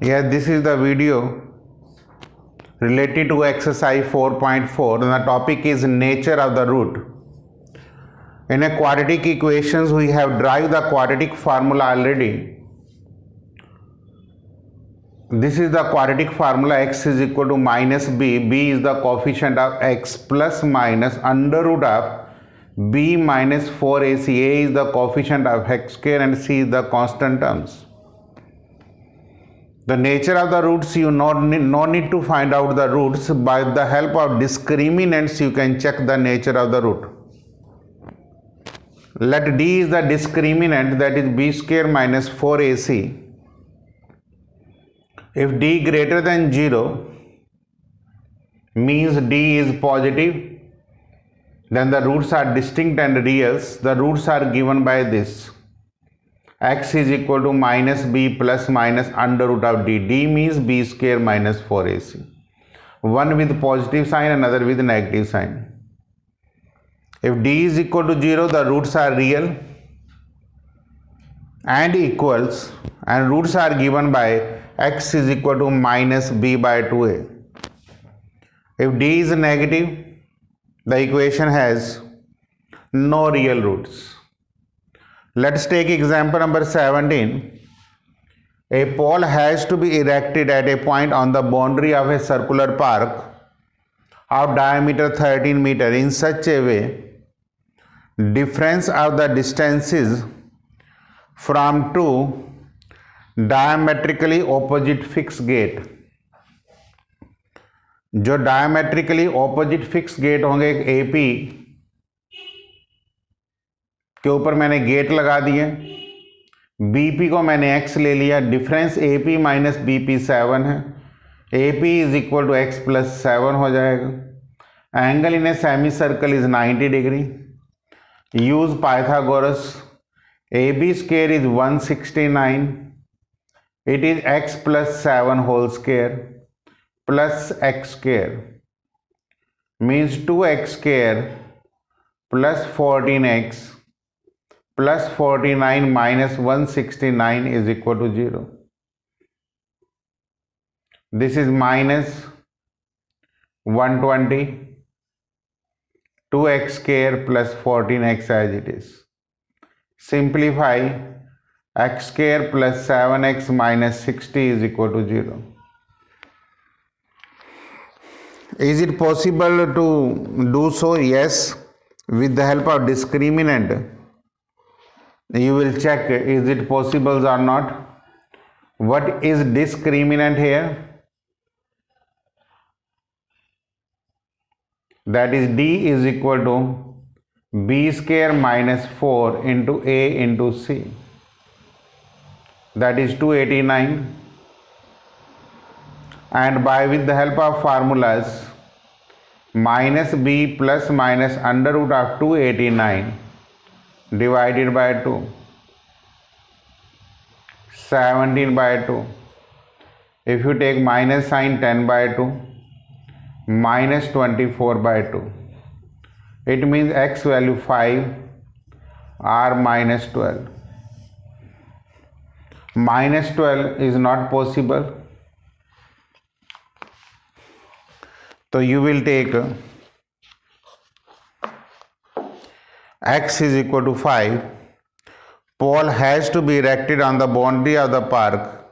Yes, this is the video related to exercise 4.4 and the topic is nature of the root. In a quadratic equations we have derived the quadratic formula already. This is the quadratic formula: x is equal to minus b, b is the coefficient of x, plus minus under root of b minus 4ac, a is the coefficient of x square and c is the constant terms. The nature of the roots, you no need to find out the roots. By the help of discriminants you can check the nature of the root. Let d is the discriminant, that is b square minus 4ac. If d greater than 0 means d is positive, then the roots are distinct and reals. The roots are given by this: x is equal to minus b plus minus under root of d. d means b square minus 4ac. One with positive sign, another with negative sign. If d is equal to 0, the roots are real and equals, and roots are given by x is equal to minus b by 2a. If d is negative, the equation has no real roots. Let's take example number 17. A pole has to be erected at a point on the boundary of a circular park of diameter 13 meter in such a way difference of the distances from two diametrically opposite fixed gate. जो diametrically opposite fixed gate होंगे, एक AP के ऊपर मैंने gate लगा दिए, BP को मैंने x ले लिया, डिफरेंस AP माइनस BP 7 है, AP is equal to x plus 7 हो जाएगा. Angle in a semi circle is 90 degree. Use Pythagoras. AB square is 169. It is x plus 7 whole square plus x square means 2x square plus 14x plus 49 minus 169 is equal to 0. This is minus 120, 2x square plus 14x as it is. Simplify. X square plus 7x minus 60 is equal to 0. Is it possible to do so? Yes, with the help of discriminant. You will check is it possible or not. What is discriminant here? That is d is equal to b square minus 4 into a into c. That is 289, and by with the help of formulas minus b plus minus under root of 289 divided by 2, 17 by 2. If you take minus sign, 10 by 2 minus 24 by 2, it means x value 5 or minus 12. Minus 12 is not possible, so you will take x is equal to 5. Pole has to be erected on the boundary of the park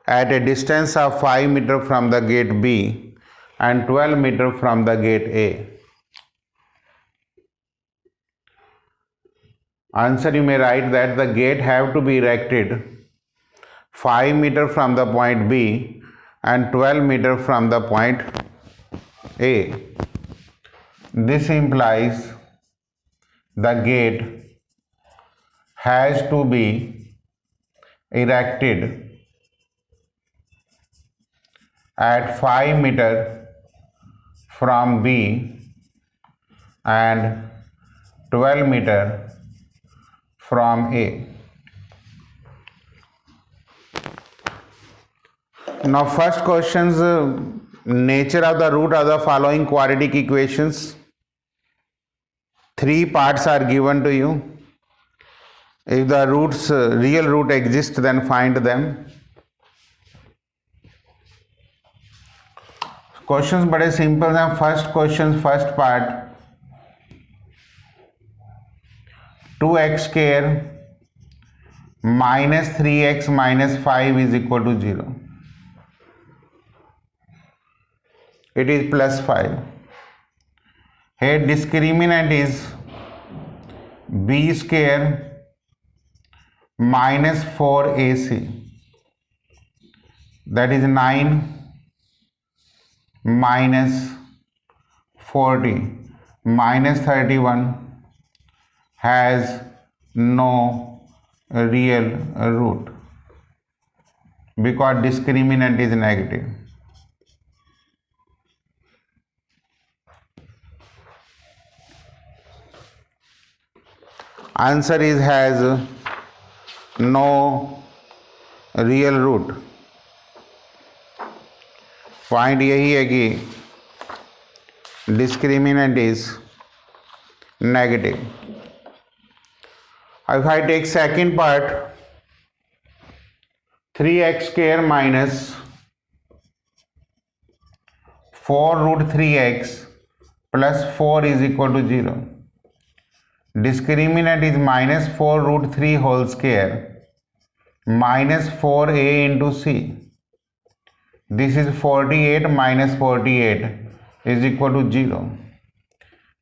at a distance of 5 meter from the gate B and 12 meter from the gate A. Answer, you may write that the gate have to be erected 5 meter from the point B and 12 meter from the point A. This implies the gate has to be erected at 5 meter from B and 12 meter from A. Now first questions, nature of the root of the following quadratic equations. 3 parts are given to you. If the roots, real root exists, then find them. Questions बड़े simple हैं। First question, first part, 2x square minus 3x minus 5 is equal to 0. It is plus 5. Here discriminant is b square minus 4ac, that is 9 minus 40 minus 31 has no real root because discriminant is negative. Answer is has no real root. Point यही है कि discriminant is negative. If I take second part, 3x square minus 4√3x plus 4 is equal to 0. Discriminant is minus 4√3 whole square minus 4a into C. This is 48 minus 48 is equal to 0.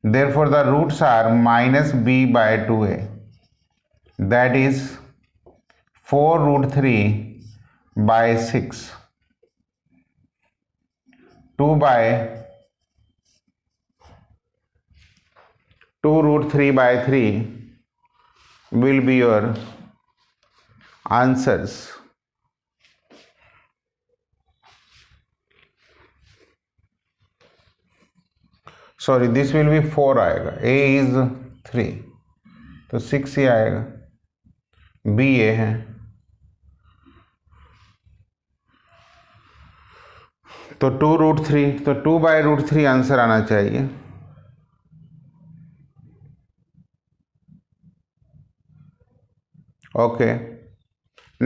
Therefore, the roots are minus b by 2a. That is 4√3 by 6. 2√3 by 3 will be your answers. Sorry, this will be 4 आएगा. a is 3 तो 6 ही आएगा. b ये है. तो 2√3, तो 2/√3 answer आना चाहिए. Okay,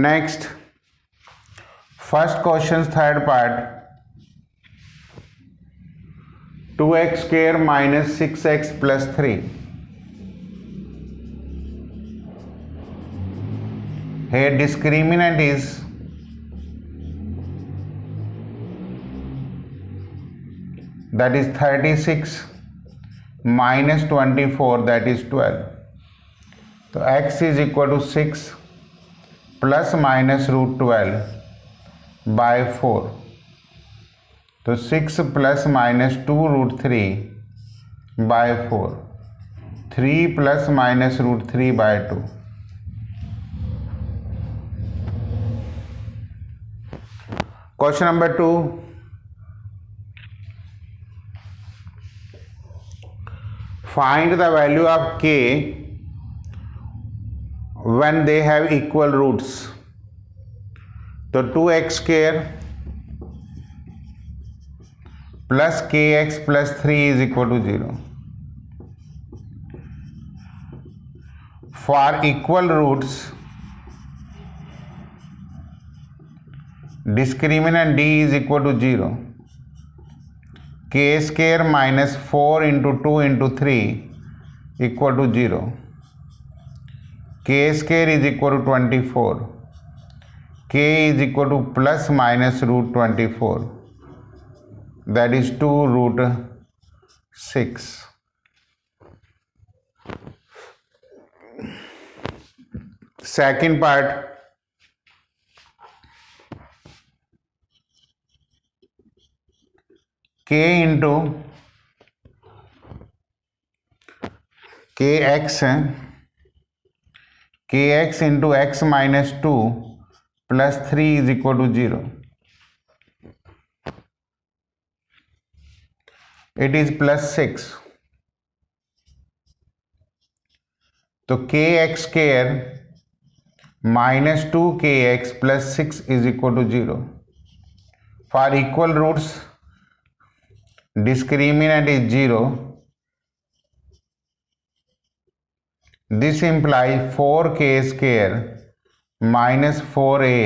next first question, third part, 2x square minus 6x plus 3. Here discriminant is that is 36 minus 24, that is 12. तो x is equal to 6 plus minus √12 by 4. तो 6 plus minus 2√3 by 4, 3 plus minus √3 by 2. Question number 2, find the value of k when they have equal roots. तो 2x square plus kx plus 3 is equal to 0. For equal roots, discriminant d is equal to 0. k square minus 4 into 2 into 3 equal to 0. k square is equal to 24. k is equal to plus minus √24, that is 2√6. Second part, k into kx है, kx into x minus 2 plus 3 is equal to 0. It is plus 6. तो kx square minus 2kx plus 6 is equal to 0. For equal roots, discriminant is 0. This implies 4k square minus 4a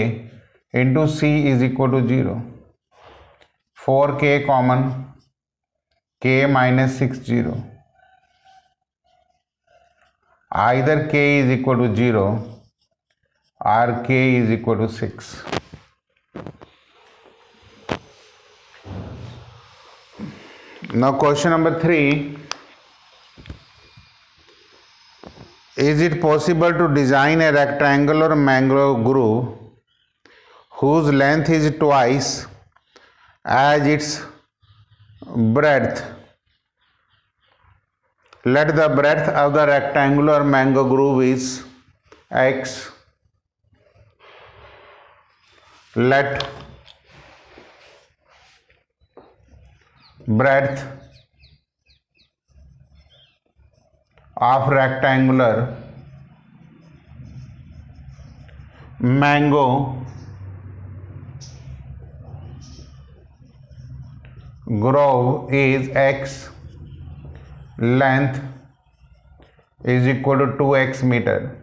into c is equal to 0. 4k common, k minus 60, either k is equal to 0 or k is equal to 6. Now question number 3, is it possible to design a rectangular mangrove groove whose length is twice as its breadth? Let the breadth of the rectangular mangrove groove is x. Let breadth of rectangular mango groove is x, length is equal to 2x meter,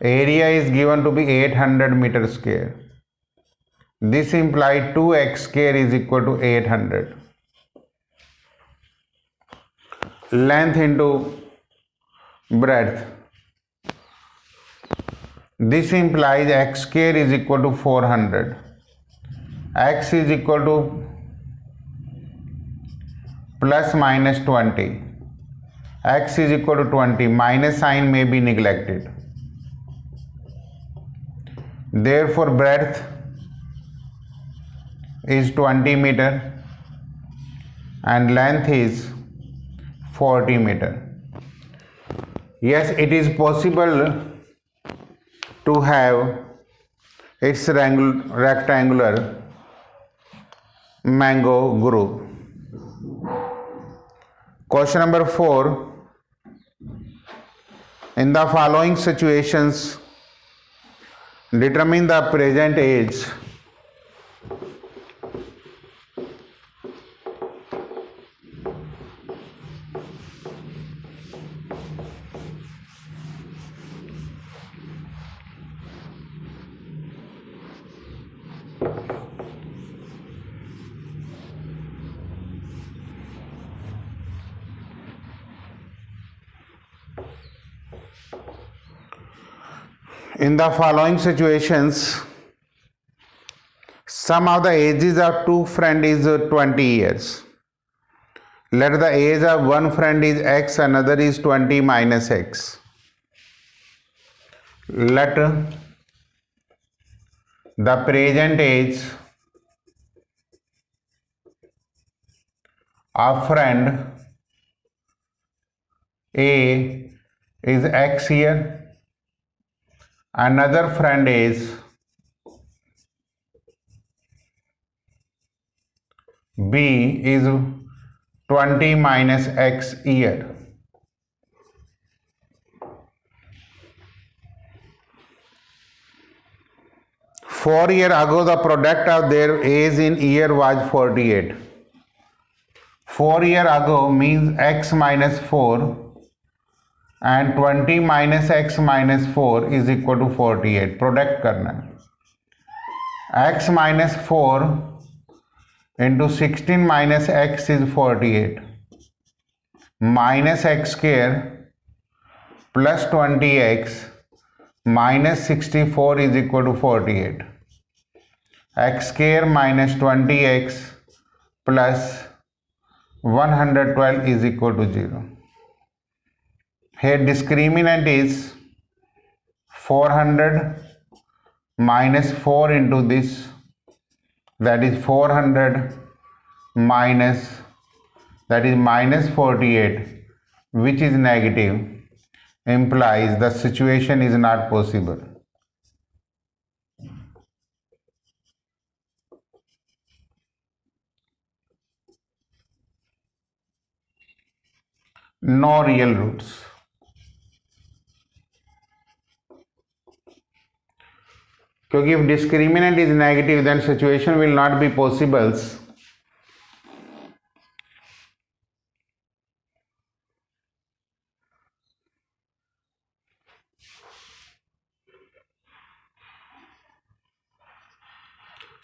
area is given to be 800 meter square. This implies 2x square is equal to 800. Length into breadth. This implies x square is equal to 400. X is equal to plus minus 20. X is equal to 20. Minus sign may be neglected. Therefore, breadth is 20 meter and length is 40 meter. Yes, it is possible to have its rectangular mango groove. Question number 4. In the following situations, determine the present age in the following situations. Sum of the ages of two friends is 20 years. Let the age of one friend is x, another is 20 minus x. Let the present age of friend A is x here, another friend is B is 20 minus x year. Four years ago, the product of their age in year was 48. 4 years ago means x minus 4 and 20 minus x minus 4 is equal to 48. Product करना है. X minus 4 into 16 minus x is 48. Minus x square plus 20x minus 64 is equal to 48. X square minus 20x plus 112 is equal to 0. Here discriminant is 400 minus 4 into this, that is 400 minus, that is minus 48, which is negative, implies the situation is not possible. No real roots. क्योंकि if discriminant is negative then situation will not be possible.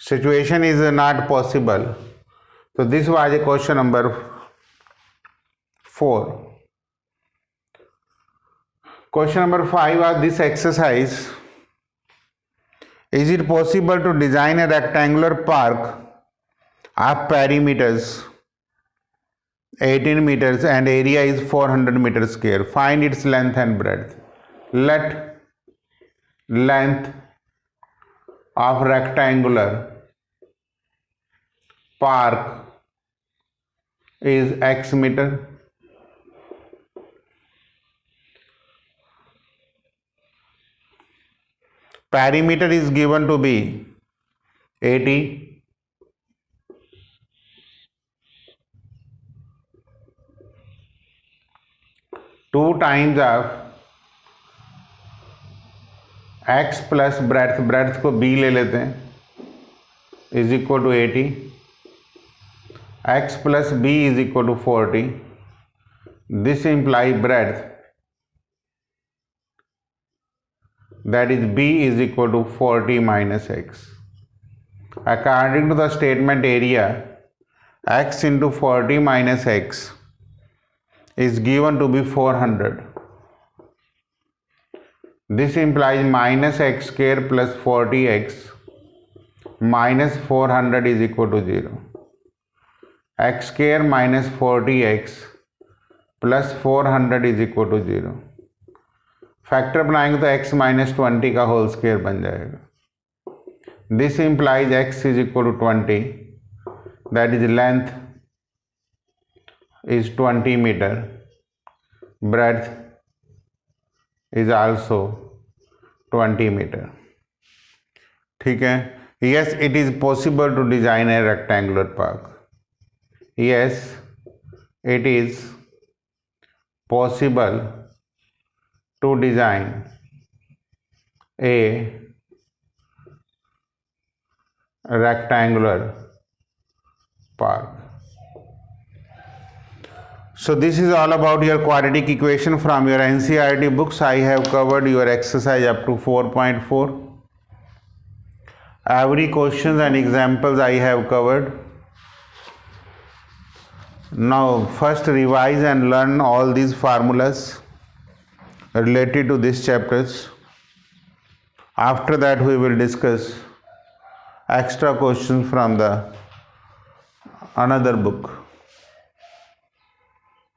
situation is not possible. So this was a question number 4. Question number 5 was this exercise. Is it possible to design a rectangular park of perimeters 18 meters and area is 400 meters square? Find its length and breadth. Let length of rectangular park is x meter. Perimeter is given to be 80. Two times of x plus breadth को b ले लेते हैं, is equal to 80. x plus b is equal to 40. This implies breadth, that is b is equal to 40 minus x. According to the statement area, x into 40 minus x is given to be 400. This implies minus x square plus 40x minus 400 is equal to 0. X square minus 40x plus 400 is equal to 0. Factor बनाएंगे तो x minus 20 का whole square बन जाएगा. This implies x is equal to 20, that is length is 20 meter, breadth is also 20 meter. ठीक है. Yes, it is possible to design a rectangular park. Yes, it is possible to design a rectangular park. So this is all about your quadratic equation from your NCERT books. I have covered your exercise up to 4.4. Every questions and examples I have covered. Now first revise and learn all these formulas related to these chapters. After that we will discuss extra questions from the another book.